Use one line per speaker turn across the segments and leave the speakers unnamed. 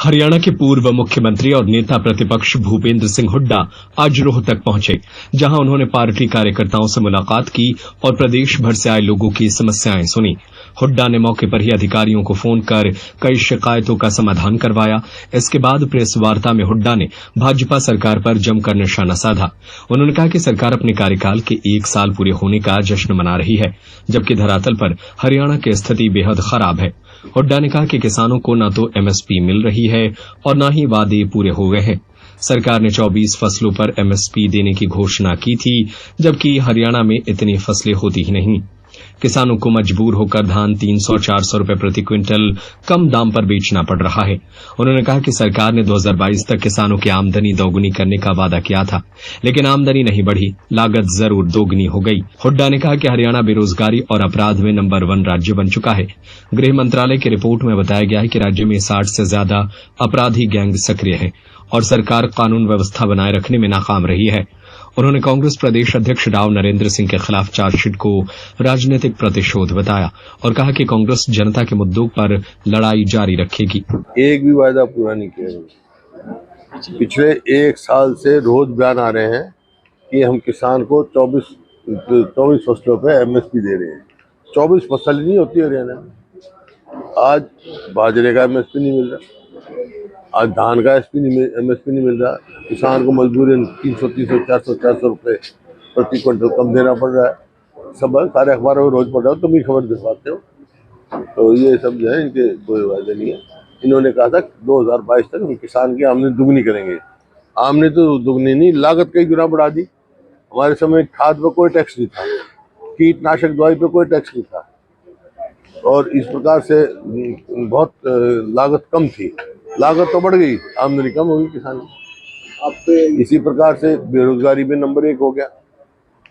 हरियाणा के पूर्व मुख्यमंत्री और नेता प्रतिपक्ष भूपेंद्र सिंह हुड्डा आज रोहतक पहुंचे, जहां उन्होंने पार्टी कार्यकर्ताओं से मुलाकात की और प्रदेश भर से आए लोगों की समस्याएं सुनी। हुड्डा ने मौके पर ही अधिकारियों को फोन कर कई शिकायतों का समाधान करवाया। इसके बाद प्रेस वार्ता में हुड्डा ने भाजपा सरकार पर जमकर निशाना साधा। उन्होंने कहा कि सरकार अपने कार्यकाल के 1 साल पूरे होने का जश्न मना रही है, जबकि धरातल पर हरियाणा की स्थिति बेहद खराब है। हुड्डा ने कहा कि किसानों को न तो एमएसपी मिल रही है और न ही वादे पूरे हो गए हैं। सरकार ने 24 फसलों पर एमएसपी देने की घोषणा की थी, जबकि हरियाणा में इतनी फसलें होती ही नहीं। किसानों को मजबूर होकर धान 300-400 रुपए प्रति क्विंटल कम दाम पर बेचना पड़ रहा है। उन्होंने कहा कि सरकार ने 2022 तक किसानों की आमदनी दोगुनी करने का वादा किया था, लेकिन आमदनी नहीं बढ़ी, लागत जरूर दोगुनी हो गई। हुड्डा ने कहा कि हरियाणा बेरोजगारी और अपराध में नंबर 1 राज्य बन चुका है। गृह मंत्रालय की रिपोर्ट में बताया गया है कि राज्य में 60 से ज्यादा अपराधी गैंग सक्रिय है और सरकार कानून व्यवस्था बनाए रखने में नाकाम रही है। उन्होंने कांग्रेस प्रदेश अध्यक्ष राव नरेंद्र सिंह के खिलाफ चार्जशीट को राजनीतिक प्रतिशोध बताया और कहा कि कांग्रेस जनता के मुद्दों पर लड़ाई जारी रखेगी।
एक भी वायदा पूरा नहीं किया। पिछले 1 साल से रोज बयान आ रहे हैं कि हम किसान को 24 फसलों पे एमएसपी दे रहे हैं। 24 फसल नहीं होती हरियाणा में। आज बाजरे का एमएसपी नहीं मिल रहा, आज धान का एमएसपी नहीं मिल रहा। किसान को मजबूरन 300-400 रुपए प्रति क्विंटल कम देना पड़ रहा है। सब सारे अखबारों में रोज पढ़ रहा हो, तुम ही खबर दिखवाते हो। तो ये सब जो है इनके कोई वायदे नहीं है। इन्होंने कहा था 2022 तक हम किसान की आमदनी दुगनी करेंगे। आमदनी तो दुगनी नहीं, लागत कई गुना बढ़ा दी। हमारे समय खाद पर कोई टैक्स नहीं था, कीटनाशक दवाई पे कोई टैक्स नहीं था और इस प्रकार से बहुत लागत कम थी। लागत तो बढ़ गई, आमदनी कम होगी किसान की। अब इसी प्रकार से बेरोजगारी में नंबर 1 हो गया।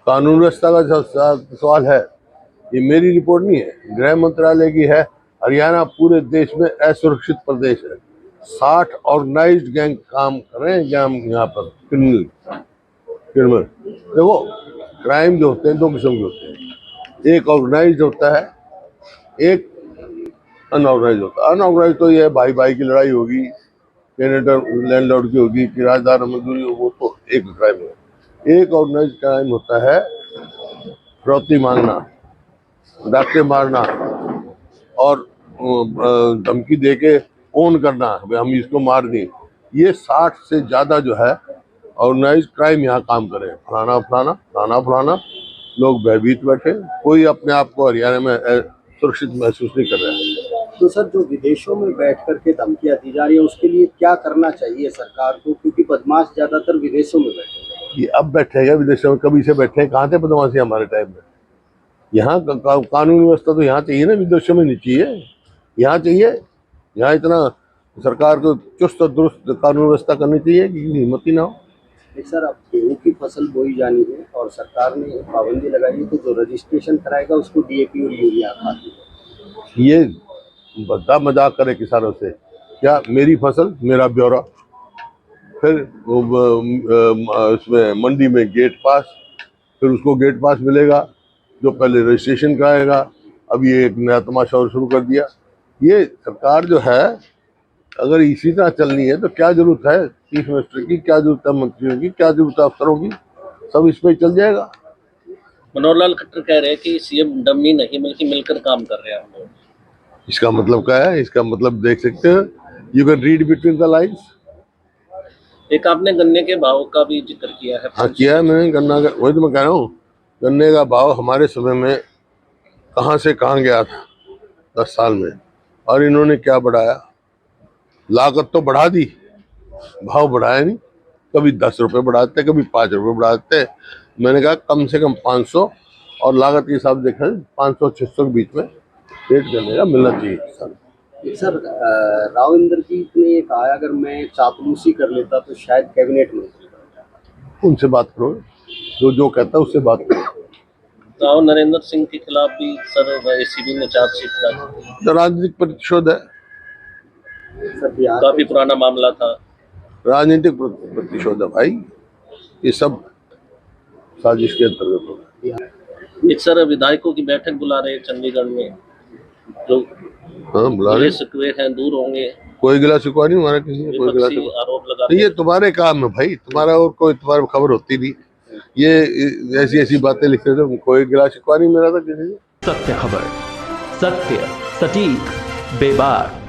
कानून व्यवस्था का सवाल है, ये मेरी रिपोर्ट नहीं है, गृह मंत्रालय की है। हरियाणा पूरे देश में असुरक्षित प्रदेश है। 60 ऑर्गेनाइज्ड गैंग काम कर रहे हैं यहाँ पर। क्रिमिनल देखो, क्राइम जो होते हैं 2 किस्म के होते हैं। एक ऑर्गेनाइज्ड होता है, एक अनऑर्गेनाइज्ड होता है। अनऑर्गेनाइज्ड तो ये है भाई भाई की लड़ाई होगी, टेनेटर लैंडलॉर्ड की होगी, किराएदार मजदूरी, वो तो एक क्राइम है। एक ऑर्गेनाइज्ड क्राइम होता है फिरौती मांगना, डाके मारना और धमकी देके ओन करना, हम इसको मार दें। ये 60 से ज्यादा जो है ऑर्गेनाइज्ड क्राइम यहाँ काम करे। फलाना लोग भयभीत बैठे, कोई अपने आप को हरियाणा में सुरक्षित महसूस नहीं कर रहा है।
तो सर, जो विदेशों में बैठ करके धमकियां दी जा रही है, उसके लिए क्या करना चाहिए सरकार को, क्योंकि बदमाश ज्यादातर विदेशों में बैठे।
ये अब बैठेगा विदेशों में, कभी से बैठे, कहाँ थे बदमाशी हमारे टाइम में। यहाँ कानून व्यवस्था तो यहाँ चाहिए ना, विदेशों में नहीं चाहिए। यहाँ चाहिए, यहाँ इतना सरकार को चुस्त और दुरुस्त कानून व्यवस्था करनी चाहिए कि हिम्मत ही ना हो।
सर, अब गेहूं की फसल बोई जानी है और सरकार ने पाबंदी लगाई है, तो जो रजिस्ट्रेशन कराएगा उसको डीएपी और यूरिया खाती है।
ये बड़ा मजाक करे किसानों से। क्या मेरी फसल मेरा ब्यौरा, फिर उसमें मंडी में गेट पास, फिर उसको गेट पास मिलेगा जो पहले रजिस्ट्रेशन कराएगा। अब ये एक नया तमाशा और शुरू कर दिया। ये सरकार जो है, अगर इसी तरह चलनी है तो क्या जरूरत है चीफ मिनिस्टर की, क्या जरूरत है मंत्रियों की, क्या जरूरत है अफसरों की, सब इस पे चल जाएगा।
मनोहर लाल खट्टर कह रहे हैं कि सीएम डमी नहीं बल्कि मिलकर काम कर रहे हैं हम लोग।
इसका मतलब क्या है? इसका मतलब देख सकते हो, you can read between the lines.
एक आपने गन्ने के भाव का भी जिक्र किया है।
हाँ, किया है मैंने गन्ना का, वही तो मैं कह रहा हूँ। गन्ने का भाव हमारे समय में कहाँ से कहाँ गया था 10 साल में, और इन्होंने क्या बढ़ाया? लागत तो बढ़ा दी, भाव बढ़ाया नहीं। कभी 10 रुपए बढ़ाते, कभी 5 रुपए बढ़ाते। मैंने कहा कम से कम 500, और लागत के हिसाब देखा 500-600 के बीच में रेट गन्ने का मिलना चाहिए।
सर, राव इंद्रजीत ने ये कहा, अगर मैं चापलूसी कर लेता तो शायद कैबिनेट मंत्री।
उनसे बात करो, जो कहता है उससे बात करो।
राव नरेंद्र सिंह के खिलाफ भी सर एसीबी ने चार्जशीट लाई।
राजनीतिक प्रतिशोध है,
काफी पुराना मामला था।
राजनीतिक प्रतिशोध है भाई, ये सब साजिश के अंतर्गत होगा।
एक सर विधायकों की बैठक बुला रहे चंडीगढ़ में, जो
हाँ बुला रहे
हैं दूर होंगे।
कोई गिला शिकवा नहीं हमारा किसी ने, कोई गिला
विपक्षी
शिकवा।
आरोप लगा
तो ये तुम्हारे काम है भाई, तुम्हारा और कोई तुम्हारी खबर होती नहीं, ये ऐसी ऐसी बातें लिखते थे, कोई गिला शिकवा नहीं मेरा था किसी से।
सत्य खबर, सत्य, सटीक, बेबाक।